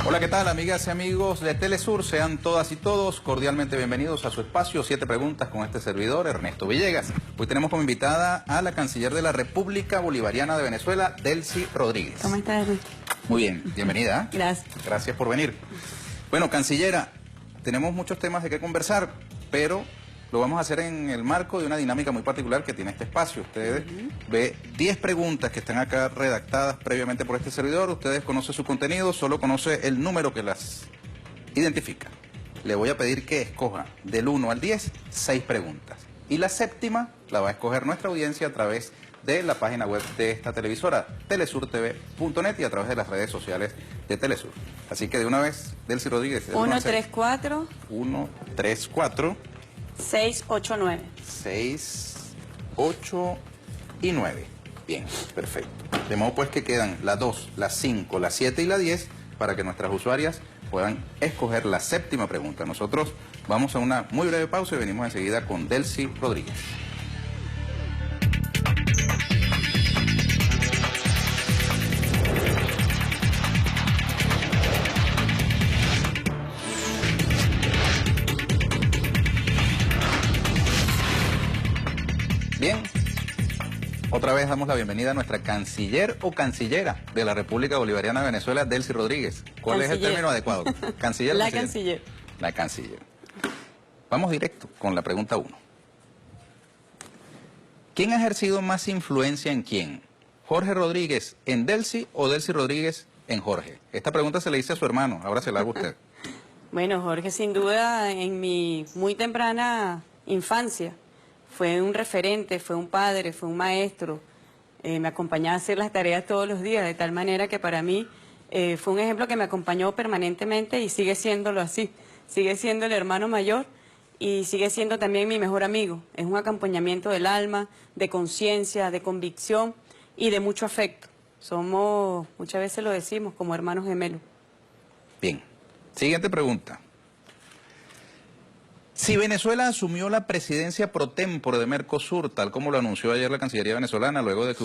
Hola, ¿qué tal, amigas y amigos de Telesur? Sean todas y todos cordialmente bienvenidos a su espacio 7 preguntas con este servidor, Ernesto Villegas. Hoy tenemos como invitada a la canciller de la República Bolivariana de Venezuela, Delcy Rodríguez. ¿Cómo estás, Ernesto? Muy bien, bienvenida. Gracias. Gracias por venir. Bueno, cancillera, tenemos muchos temas de qué conversar, pero lo vamos a hacer en el marco de una dinámica muy particular que tiene este espacio. Usted ve 10 preguntas que están acá redactadas previamente por este servidor. Ustedes conocen su contenido, solo conoce el número que las identifica. Le voy a pedir que escoja del 1 al 10, 6 preguntas. Y la séptima la va a escoger nuestra audiencia a través de la página web de esta televisora, telesurtv.net, y a través de las redes sociales de Telesur. Así que de una vez, Delcy Rodríguez. 134 134 689. 6, 8 y 9. Bien, perfecto. De modo pues que quedan la 2, la 5, la 7 y la 10 para que nuestras usuarias puedan escoger la séptima pregunta. Nosotros vamos a una muy breve pausa y venimos enseguida con Delcy Rodríguez. Bien, otra vez damos la bienvenida a nuestra canciller o cancillera de la República Bolivariana de Venezuela, Delcy Rodríguez. ¿Cuál es el término adecuado? ¿Canciller o La canciller? canciller. La canciller. Vamos directo con la pregunta 1. ¿Quién ha ejercido más influencia en quién? ¿Jorge Rodríguez en Delcy o Delcy Rodríguez en Jorge? Esta pregunta se le hice a su hermano, ahora se la hago a usted. Bueno, Jorge, sin duda, en mi muy temprana infancia, fue un referente, fue un padre, fue un maestro. Me acompañaba a hacer las tareas todos los días, de tal manera que para mí fue un ejemplo que me acompañó permanentemente y sigue siéndolo así. Sigue siendo el hermano mayor y sigue siendo también mi mejor amigo. Es un acompañamiento del alma, de conciencia, de convicción y de mucho afecto. Somos, muchas veces lo decimos, como hermanos gemelos. Bien, siguiente pregunta. Si Venezuela asumió la presidencia pro tempore de Mercosur, tal como lo anunció ayer la Cancillería venezolana, luego de que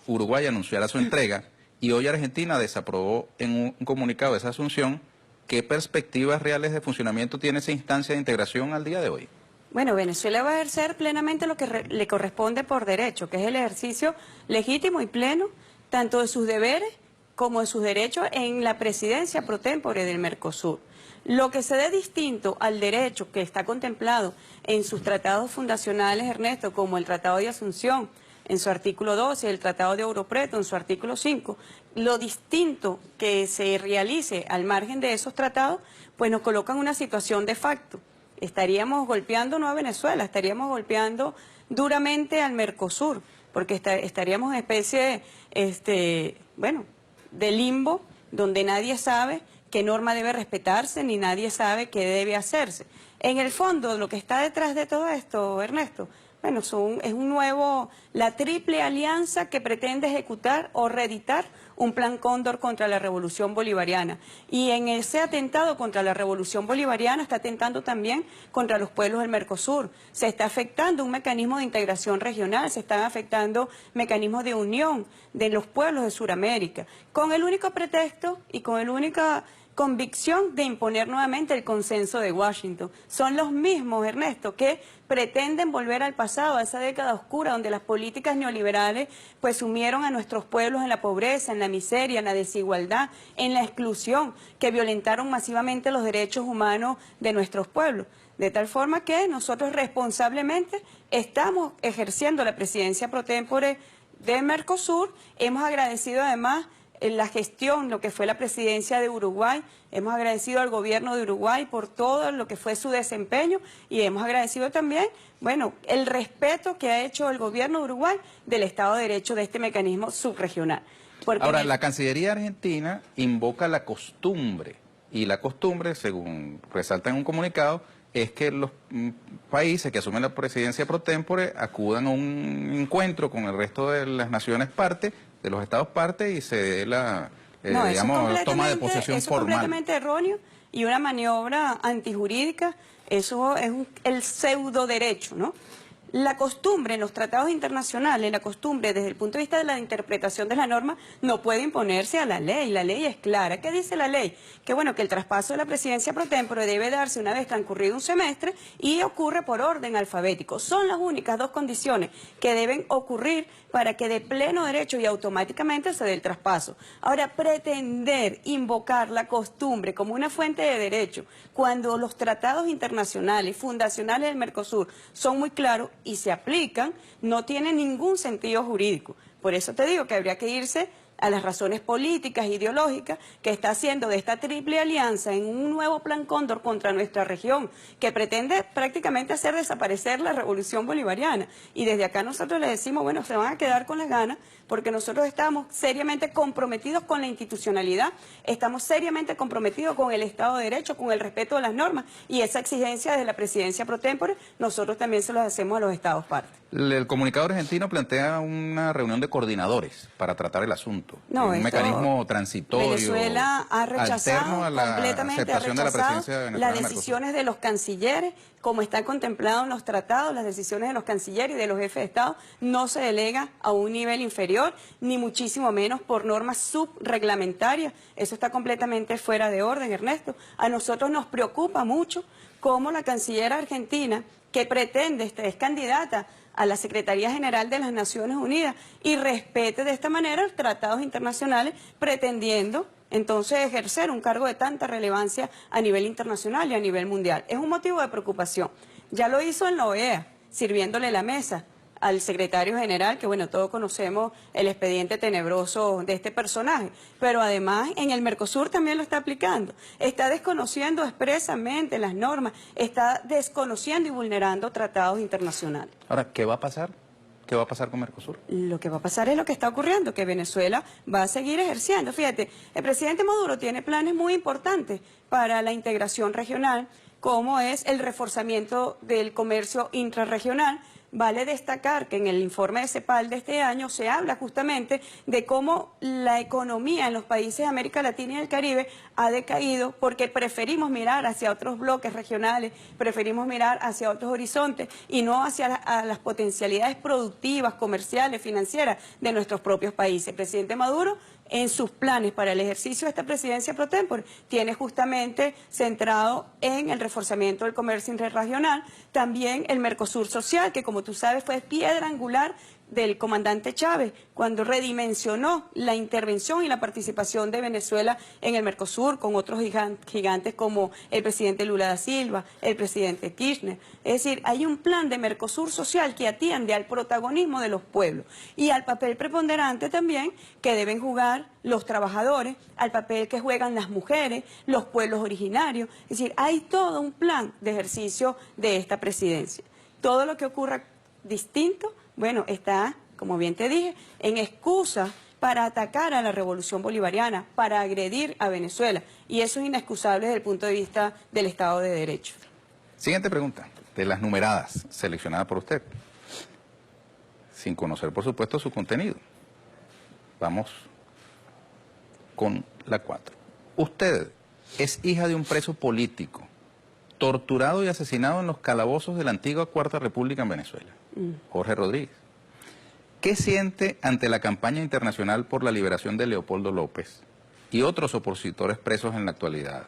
Uruguay anunciara su entrega, y hoy Argentina desaprobó en un comunicado esa asunción, ¿qué perspectivas reales de funcionamiento tiene esa instancia de integración al día de hoy? Bueno, Venezuela va a ejercer plenamente lo que le corresponde por derecho, que es el ejercicio legítimo y pleno, tanto de sus deberes como de sus derechos en la presidencia pro tempore del Mercosur. Lo que se dé distinto al derecho que está contemplado en sus tratados fundacionales, Ernesto, como el Tratado de Asunción, en su artículo 12, el Tratado de Europreto, en su artículo 5, lo distinto que se realice al margen de esos tratados, pues nos coloca en una situación de facto. Estaríamos golpeando no a Venezuela, estaríamos golpeando duramente al Mercosur, porque estaríamos en especie, de limbo, donde nadie sabe qué norma debe respetarse, ni nadie sabe qué debe hacerse. En el fondo, lo que está detrás de todo esto, Ernesto, bueno, es la triple alianza que pretende ejecutar o reeditar un plan Cóndor contra la Revolución Bolivariana. Y en ese atentado contra la Revolución Bolivariana está atentando también contra los pueblos del Mercosur. Se está afectando un mecanismo de integración regional, se están afectando mecanismos de unión de los pueblos de Sudamérica, con el único pretexto y con el única convicción de imponer nuevamente el consenso de Washington. Son los mismos, Ernesto, que pretenden volver al pasado, a esa década oscura donde las políticas neoliberales pues sumieron a nuestros pueblos en la pobreza, en la miseria, en la desigualdad, en la exclusión, que violentaron masivamente los derechos humanos de nuestros pueblos. De tal forma que nosotros responsablemente estamos ejerciendo la presidencia pro tempore de Mercosur. Hemos agradecido además en la gestión, lo que fue la presidencia de Uruguay, hemos agradecido al gobierno de Uruguay por todo lo que fue su desempeño y hemos agradecido también, bueno, el respeto que ha hecho el gobierno de Uruguay del Estado de Derecho de este mecanismo subregional. Ahora, la Cancillería Argentina invoca la costumbre, y la costumbre, según resalta en un comunicado, es que los países que asumen la presidencia pro tempore acudan a un encuentro con el resto de las naciones parte, de los estados parte, y se dé la, toma de posesión formal. Eso es completamente erróneo y una maniobra antijurídica. Eso es el pseudo derecho, ¿no? La costumbre en los tratados internacionales, la costumbre desde el punto de vista de la interpretación de la norma, no puede imponerse a la ley. La ley es clara. ¿Qué dice la ley? Que bueno, que el traspaso de la presidencia pro tempore debe darse una vez transcurrido un semestre y ocurre por orden alfabético. Son las únicas dos condiciones que deben ocurrir para que de pleno derecho y automáticamente se dé el traspaso. Ahora, pretender invocar la costumbre como una fuente de derecho, cuando los tratados internacionales, fundacionales del Mercosur, son muy claros y se aplican, no tiene ningún sentido jurídico. Por eso te digo que habría que irse a las razones políticas, ideológicas, que está haciendo de esta triple alianza en un nuevo plan Cóndor contra nuestra región, que pretende prácticamente hacer desaparecer la revolución bolivariana. Y desde acá nosotros le decimos, bueno, se van a quedar con las ganas, porque nosotros estamos seriamente comprometidos con la institucionalidad, estamos seriamente comprometidos con el Estado de Derecho, con el respeto de las normas, y esa exigencia de la presidencia pro tempore, nosotros también se los hacemos a los Estados partes. El comunicado argentino plantea una reunión de coordinadores para tratar el asunto. No, un mecanismo transitorio. Venezuela ha rechazado completamente las de decisiones de los cancilleres, como está contemplado en los tratados, las decisiones de los cancilleres y de los jefes de Estado no se delega a un nivel inferior, ni muchísimo menos por normas subreglamentarias. Eso está completamente fuera de orden, Ernesto. A nosotros nos preocupa mucho cómo la canciller argentina, que pretende, es candidata a la Secretaría General de las Naciones Unidas y respete de esta manera los tratados internacionales, pretendiendo entonces ejercer un cargo de tanta relevancia a nivel internacional y a nivel mundial. Es un motivo de preocupación. Ya lo hizo en la OEA, sirviéndole la mesa al secretario general, que bueno, todos conocemos el expediente tenebroso de este personaje, pero además en el Mercosur también lo está aplicando, está desconociendo expresamente las normas, está desconociendo y vulnerando tratados internacionales. Ahora, ¿qué va a pasar? ¿Qué va a pasar con Mercosur? Lo que va a pasar es lo que está ocurriendo, que Venezuela va a seguir ejerciendo. Fíjate, el presidente Maduro tiene planes muy importantes para la integración regional, como es el reforzamiento del comercio intrarregional. Vale destacar que en el informe de CEPAL de este año se habla justamente de cómo la economía en los países de América Latina y el Caribe ha decaído porque preferimos mirar hacia otros bloques regionales, preferimos mirar hacia otros horizontes y no hacia las potencialidades productivas, comerciales, financieras de nuestros propios países. El presidente Maduro, en sus planes para el ejercicio de esta presidencia pro tempore, tiene justamente centrado en el reforzamiento del comercio interregional, también el Mercosur social, que como tú sabes fue piedra angular del comandante Chávez cuando redimensionó la intervención y la participación de Venezuela en el Mercosur con otros gigantes como el presidente Lula da Silva, el presidente Kirchner. Es decir, hay un plan de Mercosur social que atiende al protagonismo de los pueblos y al papel preponderante también que deben jugar los trabajadores, al papel que juegan las mujeres, los pueblos originarios. Es decir, hay todo un plan de ejercicio de esta presidencia. Todo lo que ocurra distinto, bueno, está, como bien te dije, en excusa para atacar a la revolución bolivariana, para agredir a Venezuela. Y eso es inexcusable desde el punto de vista del Estado de Derecho. Siguiente pregunta, de las numeradas seleccionadas por usted, sin conocer, por supuesto, su contenido. Vamos con la 4. Usted es hija de un preso político, torturado y asesinado en los calabozos de la antigua Cuarta República en Venezuela, Jorge Rodríguez. ¿Qué siente ante la campaña internacional por la liberación de Leopoldo López y otros opositores presos en la actualidad?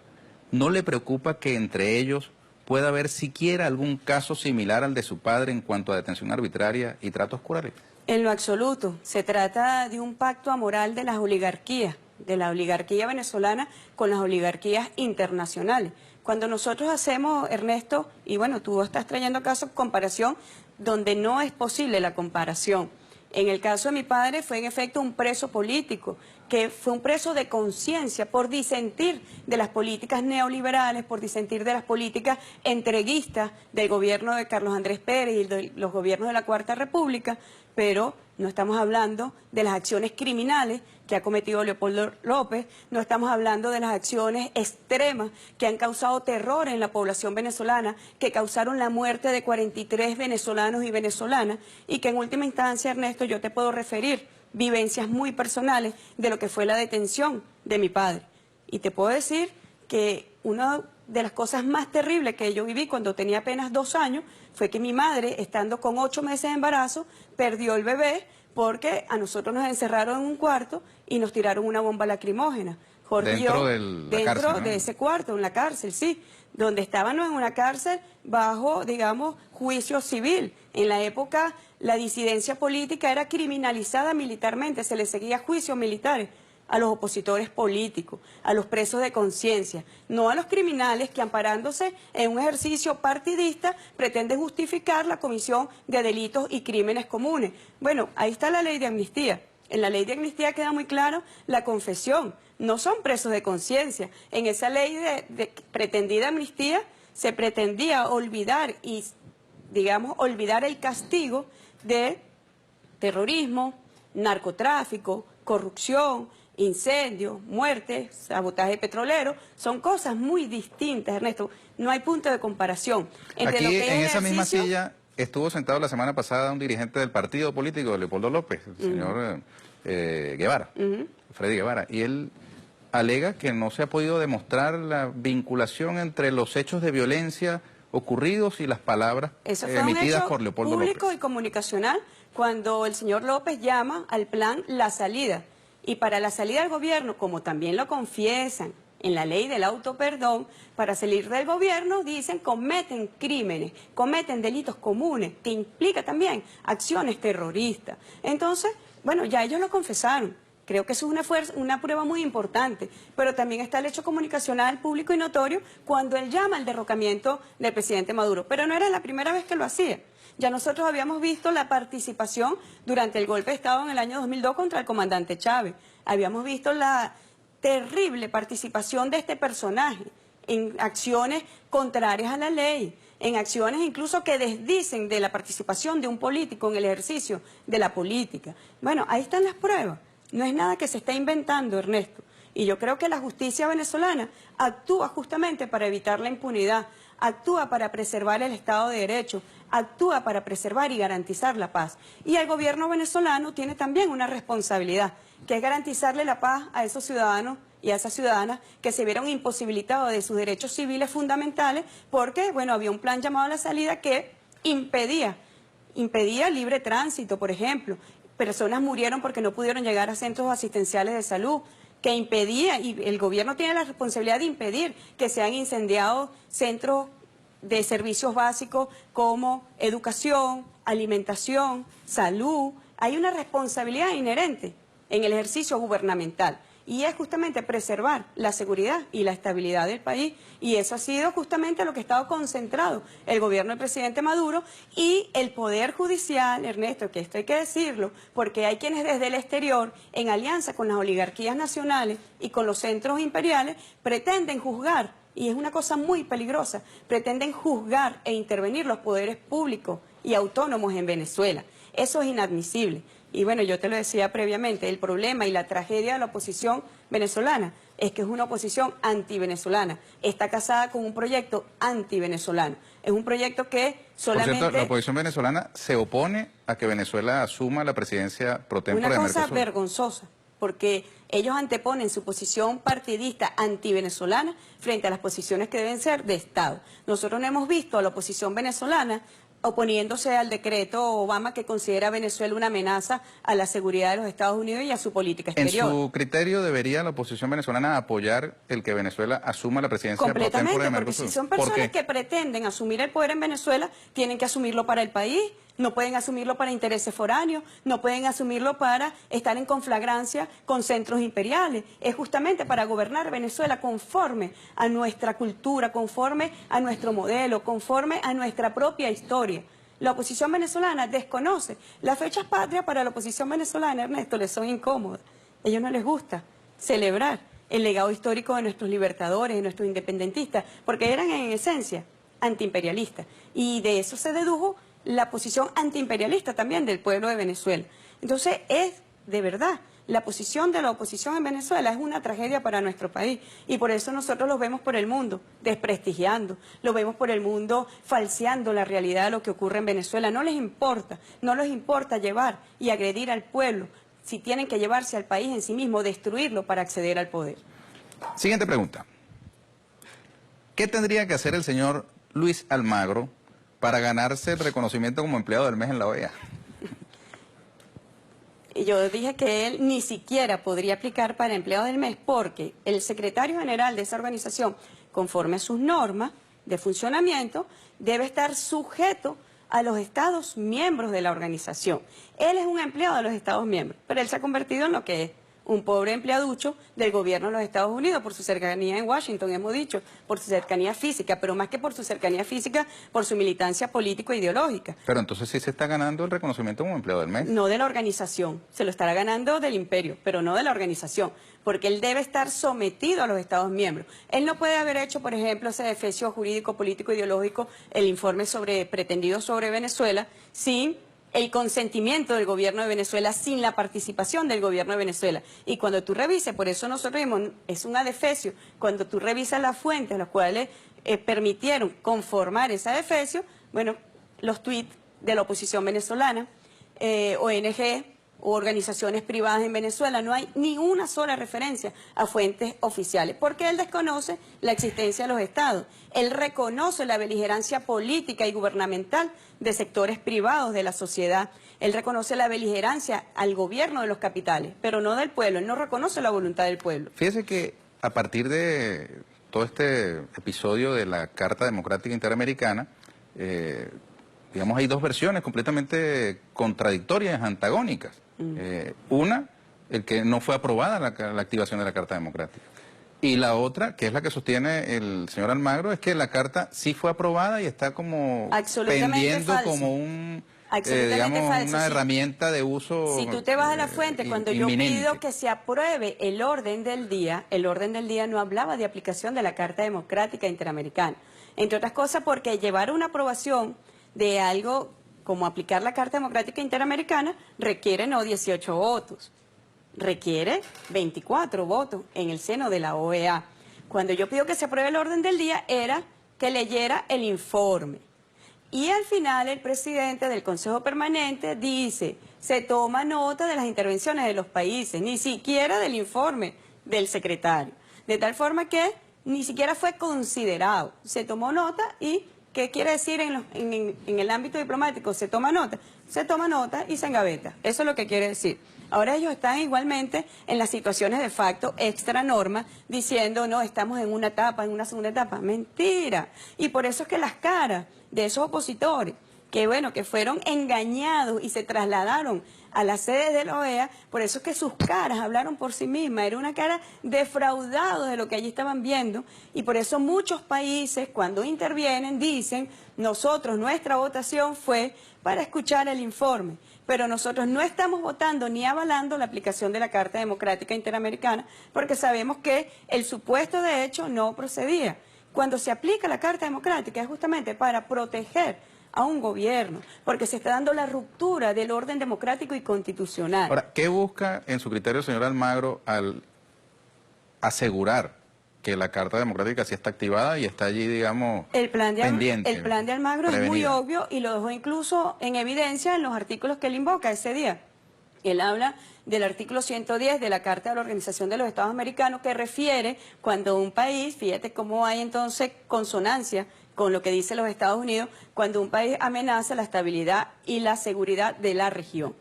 ¿No le preocupa que entre ellos pueda haber siquiera algún caso similar al de su padre en cuanto a detención arbitraria y tratos crueles? En lo absoluto. Se trata de un pacto amoral de las oligarquías, de la oligarquía venezolana con las oligarquías internacionales. Cuando nosotros hacemos, Ernesto, y bueno, tú estás trayendo casos de comparación donde no es posible la comparación. En el caso de mi padre fue en efecto un preso político, que fue un preso de conciencia por disentir de las políticas neoliberales, por disentir de las políticas entreguistas del gobierno de Carlos Andrés Pérez y de los gobiernos de la Cuarta República, pero no estamos hablando de las acciones criminales que ha cometido Leopoldo López, no estamos hablando de las acciones extremas que han causado terror en la población venezolana, que causaron la muerte de 43 venezolanos y venezolanas, y que en última instancia, Ernesto, yo te puedo referir vivencias muy personales de lo que fue la detención de mi padre. Y te puedo decir que uno de las cosas más terribles que yo viví cuando tenía apenas 2 años fue que mi madre, estando con 8 meses de embarazo, perdió el bebé porque a nosotros nos encerraron en un cuarto y nos tiraron una bomba lacrimógena. Jorge Dentro dentro de ese cuarto, en la cárcel, sí, donde estábamos en una cárcel bajo, digamos, juicio civil. En la época la disidencia política era criminalizada militarmente, se le seguía juicios militares a los opositores políticos, a los presos de conciencia, no a los criminales que, amparándose en un ejercicio partidista, pretenden justificar la comisión de delitos y crímenes comunes. Bueno, ahí está la ley de amnistía. En la ley de amnistía queda muy claro la confesión. No son presos de conciencia. En esa ley de pretendida amnistía se pretendía olvidar y, digamos, olvidar el castigo de terrorismo, narcotráfico, corrupción, incendios, muertes, sabotaje petrolero. Son cosas muy distintas, Ernesto. No hay punto de comparación. Aquí, en esa misma silla, estuvo sentado la semana pasada un dirigente del partido político de Leopoldo López, el señor Guevara, Freddy Guevara, y él alega que no se ha podido demostrar la vinculación entre los hechos de violencia ocurridos y las palabras emitidas por Leopoldo López. Público y comunicacional, cuando el señor López llama al plan La Salida. Y para la salida del gobierno, como también lo confiesan en la ley del autoperdón, para salir del gobierno, dicen, cometen crímenes, cometen delitos comunes, que implica también acciones terroristas. Entonces, bueno, ya ellos lo confesaron. Creo que eso es una prueba muy importante, pero también está el hecho comunicacional público y notorio cuando él llama al derrocamiento del presidente Maduro. Pero no era la primera vez que lo hacía. Ya nosotros habíamos visto la participación durante el golpe de Estado en el año 2002 contra el comandante Chávez. Habíamos visto la terrible participación de este personaje en acciones contrarias a la ley, en acciones incluso que desdicen de la participación de un político en el ejercicio de la política. Bueno, ahí están las pruebas. No es nada que se está inventando, Ernesto. Y yo creo que la justicia venezolana actúa justamente para evitar la impunidad, actúa para preservar el Estado de Derecho, actúa para preservar y garantizar la paz. Y el gobierno venezolano tiene también una responsabilidad, que es garantizarle la paz a esos ciudadanos y a esas ciudadanas que se vieron imposibilitados de sus derechos civiles fundamentales porque, bueno, había un plan llamado a la salida que impedía libre tránsito, por ejemplo. Personas murieron porque no pudieron llegar a centros asistenciales de salud, que impedía, y el gobierno tiene la responsabilidad de impedir que sean incendiados centros de servicios básicos como educación, alimentación, salud. Hay una responsabilidad inherente en el ejercicio gubernamental y es justamente preservar la seguridad y la estabilidad del país, y eso ha sido justamente lo que ha estado concentrado el gobierno del presidente Maduro y el Poder Judicial, Ernesto, que esto hay que decirlo, porque hay quienes desde el exterior, en alianza con las oligarquías nacionales y con los centros imperiales, pretenden juzgar, y es una cosa muy peligrosa, pretenden juzgar e intervenir los poderes públicos y autónomos en Venezuela. Eso es inadmisible. Y bueno, yo te lo decía previamente, el problema y la tragedia de la oposición venezolana es que es una oposición antivenezolana. Está casada con un proyecto antivenezolano. Es un proyecto que solamente... Por cierto, la oposición venezolana se opone a que Venezuela asuma la presidencia pro tempore de Mercosur. Una cosa vergonzosa, porque ellos anteponen su posición partidista antivenezolana frente a las posiciones que deben ser de Estado. Nosotros no hemos visto a la oposición venezolana oponiéndose al decreto Obama que considera a Venezuela una amenaza a la seguridad de los Estados Unidos y a su política exterior. ¿En su criterio debería la oposición venezolana apoyar el que Venezuela asuma la presidencia pro tempore de Mercosur? Completamente, porque si son personas que pretenden asumir el poder en Venezuela, tienen que asumirlo para el país. No pueden asumirlo para intereses foráneos, no pueden asumirlo para estar en conflagrancia con centros imperiales. Es justamente para gobernar Venezuela conforme a nuestra cultura, conforme a nuestro modelo, conforme a nuestra propia historia. La oposición venezolana desconoce. Las fechas patrias para la oposición venezolana, Ernesto, les son incómodas. A ellos no les gusta celebrar el legado histórico de nuestros libertadores, de nuestros independentistas, porque eran en esencia antiimperialistas. Y de eso se dedujo la posición antiimperialista también del pueblo de Venezuela. Entonces, es de verdad, la posición de la oposición en Venezuela es una tragedia para nuestro país y por eso nosotros los vemos por el mundo desprestigiando, los vemos por el mundo falseando la realidad de lo que ocurre en Venezuela. No les importa llevar y agredir al pueblo si tienen que llevarse al país en sí mismo, destruirlo para acceder al poder. Siguiente pregunta. ¿Qué tendría que hacer el señor Luis Almagro para ganarse el reconocimiento como empleado del mes en la OEA? Y yo dije que él ni siquiera podría aplicar para empleado del mes porque el secretario general de esa organización, conforme a sus normas de funcionamiento, debe estar sujeto a los Estados miembros de la organización. Él es un empleado de los Estados miembros, pero él se ha convertido en lo que es un pobre empleaducho del gobierno de los Estados Unidos por su cercanía en Washington, hemos dicho, por su cercanía física, pero más que por su cercanía física, por su militancia político-ideológica. Pero entonces sí se está ganando el reconocimiento como empleado del mes. No de la organización, se lo estará ganando del imperio, pero no de la organización, porque él debe estar sometido a los Estados miembros. Él no puede haber hecho, por ejemplo, ese defecio jurídico, político, ideológico, el informe pretendido sobre Venezuela, sin el consentimiento del gobierno de Venezuela, sin la participación del gobierno de Venezuela. Y cuando tú revises, por eso nosotros vimos, es un adefesio, cuando tú revisas las fuentes, las cuales permitieron conformar ese adefesio, bueno, los tuits de la oposición venezolana, ONG o organizaciones privadas en Venezuela, no hay ni una sola referencia a fuentes oficiales, porque él desconoce la existencia de los estados, él reconoce la beligerancia política y gubernamental de sectores privados de la sociedad, él reconoce la beligerancia al gobierno de los capitales, pero no del pueblo, él no reconoce la voluntad del pueblo. Fíjese que a partir de todo este episodio de la Carta Democrática Interamericana, digamos, hay dos versiones completamente contradictorias, antagónicas. Una, el que no fue aprobada la activación de la Carta Democrática. Y la otra, que es la que sostiene el señor Almagro, es que la Carta sí fue aprobada y está como pendiendo falso. Como un, digamos, falso, una herramienta de uso Si tú te vas a la fuente, cuando inminente. Yo pido que se apruebe el orden del día no hablaba de aplicación de la Carta Democrática Interamericana. Entre otras cosas porque llevar una aprobación de algo como aplicar la Carta Democrática Interamericana requiere no 18 votos, requiere 24 votos en el seno de la OEA. Cuando yo pido que se apruebe el orden del día era que leyera el informe. Y al final el presidente del Consejo Permanente dice, se toma nota de las intervenciones de los países, ni siquiera del informe del secretario. De tal forma que ni siquiera fue considerado, se tomó nota y... ¿Qué quiere decir en el ámbito diplomático? Se toma nota y se engaveta. Eso es lo que quiere decir. Ahora ellos están igualmente en las situaciones de facto extra norma, diciendo, no, estamos en una etapa, en una segunda etapa. Mentira. Y por eso es que las caras de esos opositores, que bueno, que fueron engañados y se trasladaron a las sedes de la OEA, por eso es que sus caras hablaron por sí mismas, era una cara defraudada de lo que allí estaban viendo, y por eso muchos países cuando intervienen dicen, nosotros, nuestra votación fue para escuchar el informe, pero nosotros no estamos votando ni avalando la aplicación de la Carta Democrática Interamericana, porque sabemos que el supuesto de hecho no procedía. Cuando se aplica la Carta Democrática es justamente para proteger a un gobierno, porque se está dando la ruptura del orden democrático y constitucional. Ahora, ¿qué busca en su criterio, señor Almagro, al asegurar que la Carta Democrática sí está activada y está allí, digamos, pendiente? El plan de Almagro es muy obvio y lo dejó incluso en evidencia en los artículos que él invoca ese día. Él habla del artículo 110 de la Carta de la Organización de los Estados Americanos que refiere cuando un país, fíjate cómo hay entonces consonancia con lo que dice los Estados Unidos, cuando un país amenaza la estabilidad y la seguridad de la región.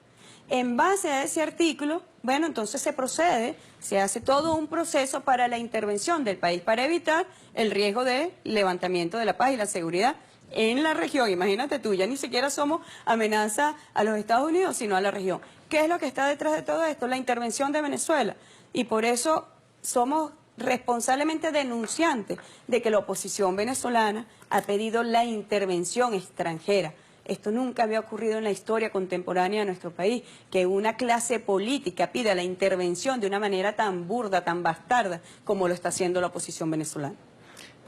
En base a ese artículo, bueno, entonces se procede, se hace todo un proceso para la intervención del país, para evitar el riesgo de levantamiento de la paz y la seguridad en la región. Imagínate tú, ya ni siquiera somos amenaza a los Estados Unidos, sino a la región. ¿Qué es lo que está detrás de todo esto? La intervención de Venezuela. Y por eso somos responsablemente denunciantes de que la oposición venezolana ha pedido la intervención extranjera. Esto nunca había ocurrido en la historia contemporánea de nuestro país, que una clase política pida la intervención de una manera tan burda, tan bastarda, como lo está haciendo la oposición venezolana.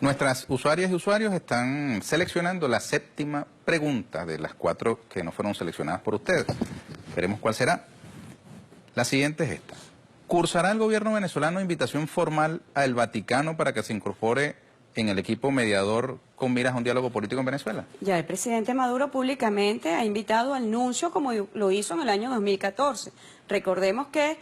Nuestras usuarias y usuarios están seleccionando la 7ª pregunta de las 4 que no fueron seleccionadas por ustedes. Veremos cuál será. La siguiente es esta. ¿Cursará el gobierno venezolano invitación formal al Vaticano para que se incorpore en el equipo mediador con miras a un diálogo político en Venezuela? Ya el presidente Maduro públicamente ha invitado al nuncio como lo hizo en el año 2014. Recordemos que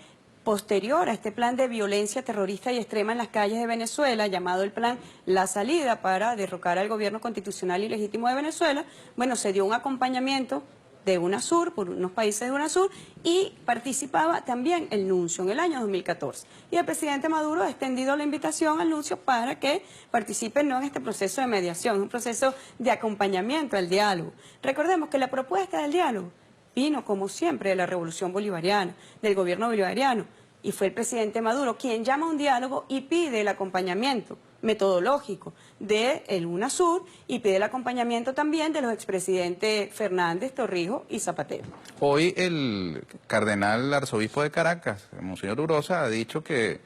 posterior a este plan de violencia terrorista y extrema en las calles de Venezuela, llamado el plan La Salida, para derrocar al gobierno constitucional y legítimo de Venezuela, bueno, se dio un acompañamiento de UNASUR, por unos países de UNASUR, y participaba también el nuncio en el año 2014. Y el presidente Maduro ha extendido la invitación al nuncio para que participen no en este proceso de mediación, un proceso de acompañamiento al diálogo. Recordemos que la propuesta del diálogo vino, como siempre, de la revolución bolivariana, del gobierno bolivariano, y fue el presidente Maduro quien llama a un diálogo y pide el acompañamiento metodológico del UNASUR y pide el acompañamiento también de los expresidentes Fernández, Torrijos y Zapatero. Hoy el cardenal arzobispo de Caracas, Monseñor Urosa, ha dicho que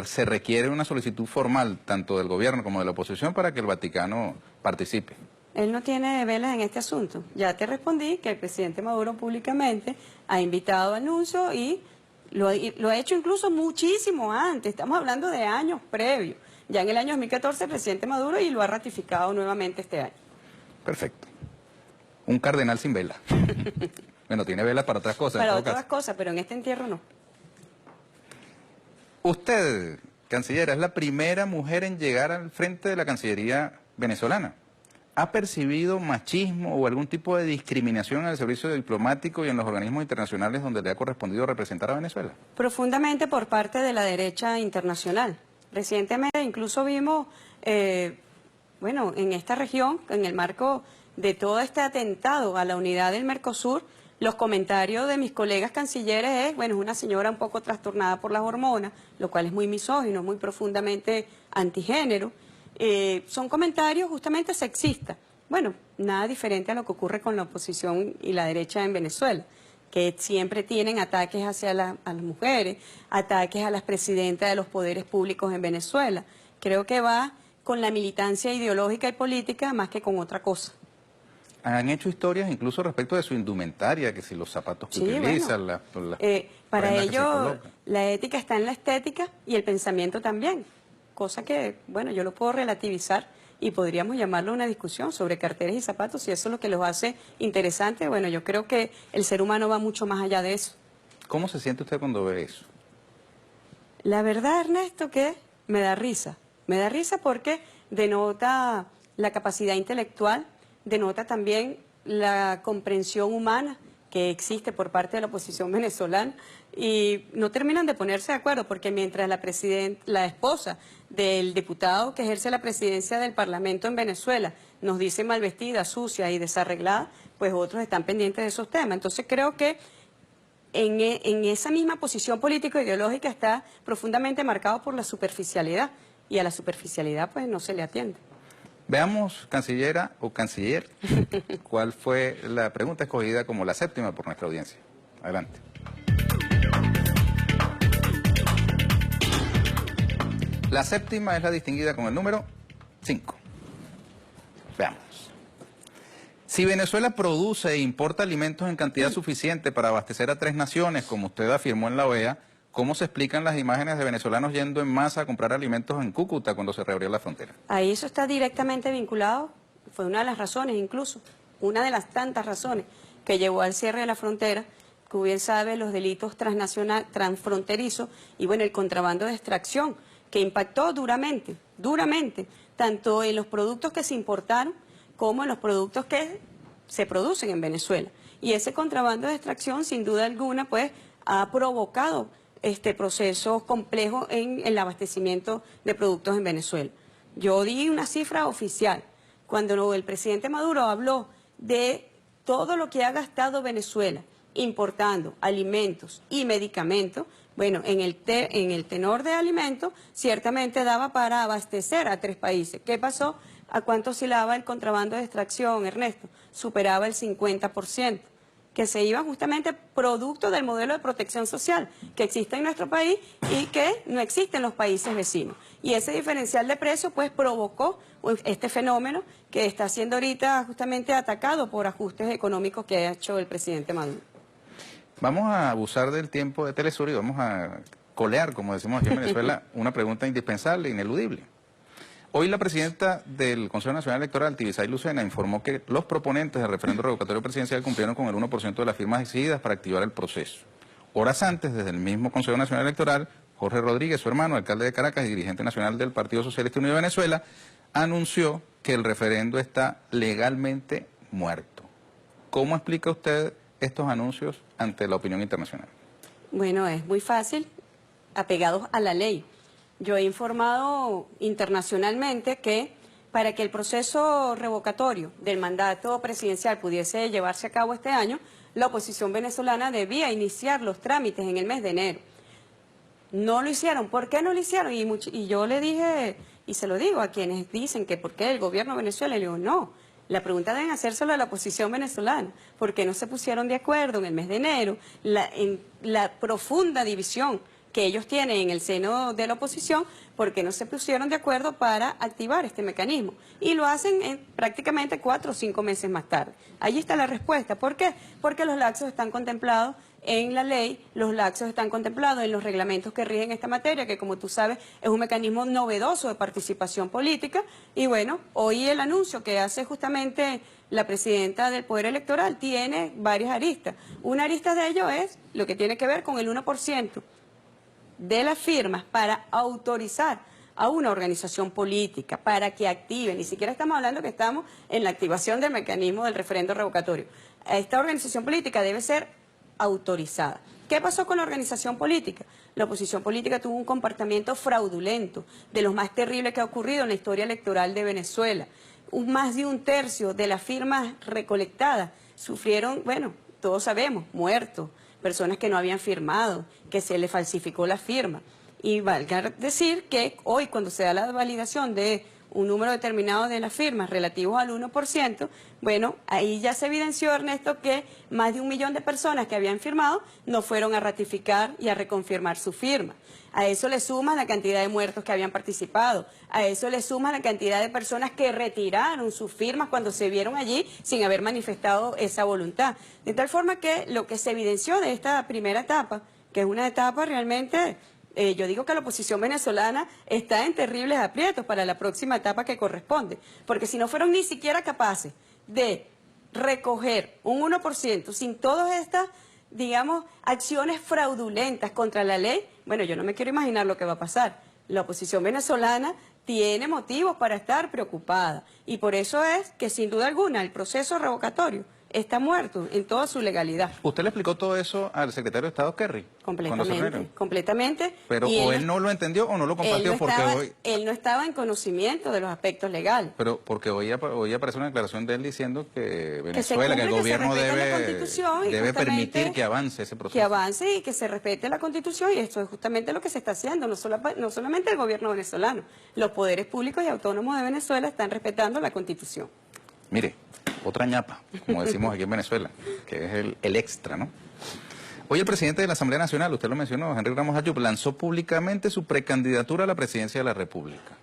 se requiere una solicitud formal tanto del gobierno como de la oposición para que el Vaticano participe. Él no tiene velas en este asunto. Ya te respondí que el presidente Maduro públicamente ha invitado al nuncio y lo ha hecho incluso muchísimo antes. Estamos hablando de años previos. Ya en el año 2014 el presidente Maduro y lo ha ratificado nuevamente este año. Perfecto. Un cardenal sin vela. Bueno, tiene velas para otras cosas. Para otras cosas, pero en este entierro no. Usted, canciller, es la primera mujer en llegar al frente de la Cancillería venezolana. ¿Ha percibido machismo o algún tipo de discriminación en el servicio diplomático y en los organismos internacionales donde le ha correspondido representar a Venezuela? Profundamente por parte de la derecha internacional. Recientemente incluso vimos, bueno, en esta región, en el marco de todo este atentado a la unidad del Mercosur, los comentarios de mis colegas cancilleres es, bueno, es una señora un poco trastornada por las hormonas, lo cual es muy misógino, muy profundamente antigénero. Son comentarios justamente sexistas. Bueno, nada diferente a lo que ocurre con la oposición y la derecha en Venezuela, que siempre tienen ataques hacia a las mujeres, ataques a las presidentas de los poderes públicos en Venezuela. Creo que va con la militancia ideológica y política más que con otra cosa. Han hecho historias incluso respecto de su indumentaria, que si los zapatos que utilizan, bueno, para ello la ética está en la estética y el pensamiento también, cosa que, bueno, yo lo puedo relativizar y podríamos llamarlo una discusión sobre carteras y zapatos, si eso es lo que los hace interesantes. Bueno, yo creo que el ser humano va mucho más allá de eso. ¿Cómo se siente usted cuando ve eso? La verdad, Ernesto, que me da risa. Me da risa porque denota la capacidad intelectual, denota también la comprensión humana que existe por parte de la oposición venezolana y no terminan de ponerse de acuerdo porque mientras la esposa del diputado que ejerce la presidencia del Parlamento en Venezuela nos dice mal vestida, sucia y desarreglada, pues otros están pendientes de esos temas. Entonces creo que en esa misma posición político-ideológica está profundamente marcado por la superficialidad y a la superficialidad pues no se le atiende. Veamos, cancillera o canciller, cuál fue la pregunta escogida como la séptima por nuestra audiencia. Adelante. La séptima es la distinguida con el número 5. Veamos. Si Venezuela produce e importa alimentos en cantidad suficiente para abastecer a 3 naciones, como usted afirmó en la OEA, ¿cómo se explican las imágenes de venezolanos yendo en masa a comprar alimentos en Cúcuta cuando se reabrió la frontera? Ahí eso está directamente vinculado, fue una de las razones incluso, una de las tantas razones que llevó al cierre de la frontera, como bien sabe, los delitos transfronterizos y bueno, el contrabando de extracción, que impactó duramente, tanto en los productos que se importaron como en los productos que se producen en Venezuela. Y ese contrabando de extracción, sin duda alguna, pues ha provocado procesos complejos en el abastecimiento de productos en Venezuela. Yo di una cifra oficial. Cuando el presidente Maduro habló de todo lo que ha gastado Venezuela importando alimentos y medicamentos, bueno, en el tenor de alimentos, ciertamente daba para abastecer a 3 países. ¿Qué pasó? ¿A cuánto oscilaba el contrabando de extracción, Ernesto? Superaba el 50%. Que se iban justamente producto del modelo de protección social que existe en nuestro país y que no existe en los países vecinos. Y ese diferencial de precios pues provocó este fenómeno que está siendo ahorita justamente atacado por ajustes económicos que ha hecho el presidente Maduro. Vamos a abusar del tiempo de Telesur y vamos a colear, como decimos aquí en Venezuela, una pregunta indispensable, ineludible. Hoy la presidenta del Consejo Nacional Electoral, Tibisay Lucena, informó que los proponentes del referendo revocatorio presidencial cumplieron con el 1% de las firmas exigidas para activar el proceso. Horas antes, desde el mismo Consejo Nacional Electoral, Jorge Rodríguez, su hermano, alcalde de Caracas y dirigente nacional del Partido Socialista Unido de Venezuela, anunció que el referendo está legalmente muerto. ¿Cómo explica usted estos anuncios ante la opinión internacional? Bueno, es muy fácil, apegados a la ley. Yo he informado internacionalmente que para que el proceso revocatorio del mandato presidencial pudiese llevarse a cabo este año, la oposición venezolana debía iniciar los trámites en el mes de enero. No lo hicieron. ¿Por qué no lo hicieron? Y yo le dije, y se lo digo a quienes dicen que por qué el gobierno de Venezuela, le digo, no, la pregunta deben hacérselo a la oposición venezolana. ¿Por qué no se pusieron de acuerdo en el mes de enero? En la profunda división que ellos tienen en el seno de la oposición, ¿por qué no se pusieron de acuerdo para activar este mecanismo? Y lo hacen en prácticamente 4 o 5 meses más tarde. Allí está la respuesta. ¿Por qué? Porque los lapsos están contemplados en la ley, los lapsos están contemplados en los reglamentos que rigen esta materia, que como tú sabes es un mecanismo novedoso de participación política. Y bueno, hoy el anuncio que hace justamente la presidenta del Poder Electoral tiene varias aristas. Una arista de ello es lo que tiene que ver con el 1% de las firmas para autorizar a una organización política para que active, ni siquiera estamos hablando que estamos en la activación del mecanismo del referendo revocatorio. Esta organización política debe ser autorizada. ¿Qué pasó con la organización política? La oposición política tuvo un comportamiento fraudulento, de los más terribles que ha ocurrido en la historia electoral de Venezuela. Más de un tercio de las firmas recolectadas sufrieron, bueno, todos sabemos, muertos, personas que no habían firmado, que se le falsificó la firma. Y valga decir que hoy, cuando se da la validación de un número determinado de las firmas relativos al 1%, bueno, ahí ya se evidenció, Ernesto, que más de 1 millón de personas que habían firmado no fueron a ratificar y a reconfirmar su firma. A eso le sumas la cantidad de muertos que habían participado, a eso le sumas la cantidad de personas que retiraron sus firmas cuando se vieron allí sin haber manifestado esa voluntad. De tal forma que lo que se evidenció de esta primera etapa, que es una etapa realmente... yo digo que la oposición venezolana está en terribles aprietos para la próxima etapa que corresponde, porque si no fueron ni siquiera capaces de recoger un 1% sin todas estas, digamos, acciones fraudulentas contra la ley, bueno, yo no me quiero imaginar lo que va a pasar. La oposición venezolana tiene motivos para estar preocupada y por eso es que sin duda alguna el proceso revocatorio está muerto en toda su legalidad. ¿Usted le explicó todo eso al secretario de Estado Kerry? Completamente. Pero o él no lo entendió o no lo compartió él no estaba en conocimiento de los aspectos legales. Pero porque hoy aparece una declaración de él diciendo que Venezuela, que el gobierno debe permitir que avance ese proceso. Que avance y que se respete la Constitución, y esto es justamente lo que se está haciendo, no solamente el gobierno venezolano, los poderes públicos y autónomos de Venezuela están respetando la Constitución. Mire, otra ñapa, como decimos aquí en Venezuela, que es el extra, ¿no? Hoy el presidente de la Asamblea Nacional, usted lo mencionó, Henry Ramos Ayub, lanzó públicamente su precandidatura a la presidencia de la República.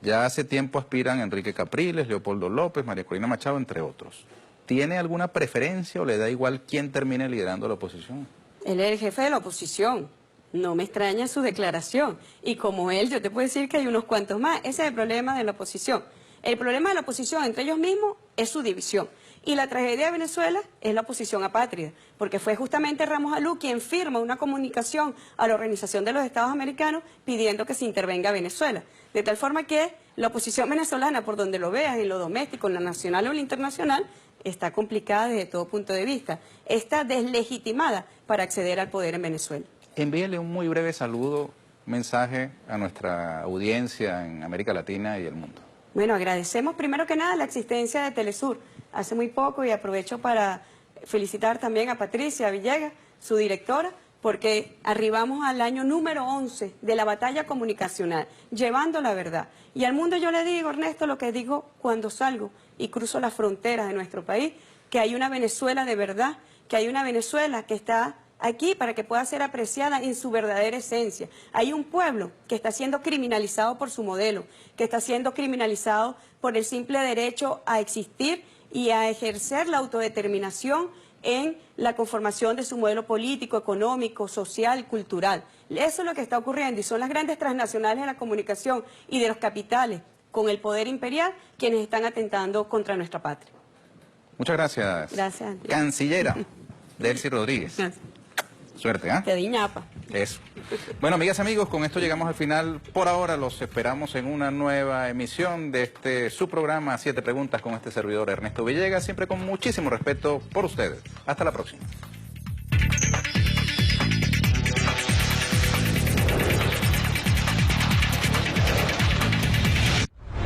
Ya hace tiempo aspiran Enrique Capriles, Leopoldo López, María Corina Machado, entre otros. ¿Tiene alguna preferencia o le da igual quién termine liderando la oposición? Él es el jefe de la oposición. No me extraña su declaración. Y como él, yo te puedo decir que hay unos cuantos más. Ese es el problema de la oposición. El problema de la oposición entre ellos mismos es su división. Y la tragedia de Venezuela es la oposición apátrida, porque fue justamente Ramos Ayub quien firma una comunicación a la Organización de los Estados Americanos pidiendo que se intervenga a Venezuela. De tal forma que la oposición venezolana, por donde lo veas, en lo doméstico, en lo nacional o en lo internacional, está complicada desde todo punto de vista. Está deslegitimada para acceder al poder en Venezuela. Envíele un muy breve saludo, mensaje a nuestra audiencia en América Latina y el mundo. Bueno, agradecemos primero que nada la existencia de Telesur hace muy poco, y aprovecho para felicitar también a Patricia Villegas, su directora, porque arribamos al año número 11 de la batalla comunicacional, llevando la verdad. Y al mundo yo le digo, Ernesto, lo que digo cuando salgo y cruzo las fronteras de nuestro país, que hay una Venezuela de verdad, que hay una Venezuela que está aquí para que pueda ser apreciada en su verdadera esencia. Hay un pueblo que está siendo criminalizado por su modelo, que está siendo criminalizado por el simple derecho a existir y a ejercer la autodeterminación en la conformación de su modelo político, económico, social, cultural. Eso es lo que está ocurriendo, y son las grandes transnacionales de la comunicación y de los capitales con el poder imperial quienes están atentando contra nuestra patria. Muchas gracias. Gracias. Cancillera Delcy Rodríguez. Gracias. Suerte, ¿ah? Te di ñapa. Eso. Bueno, amigas y amigos, con esto llegamos al final. Por ahora los esperamos en una nueva emisión de su programa 7 Preguntas con este servidor Ernesto Villegas, siempre con muchísimo respeto por ustedes. Hasta la próxima.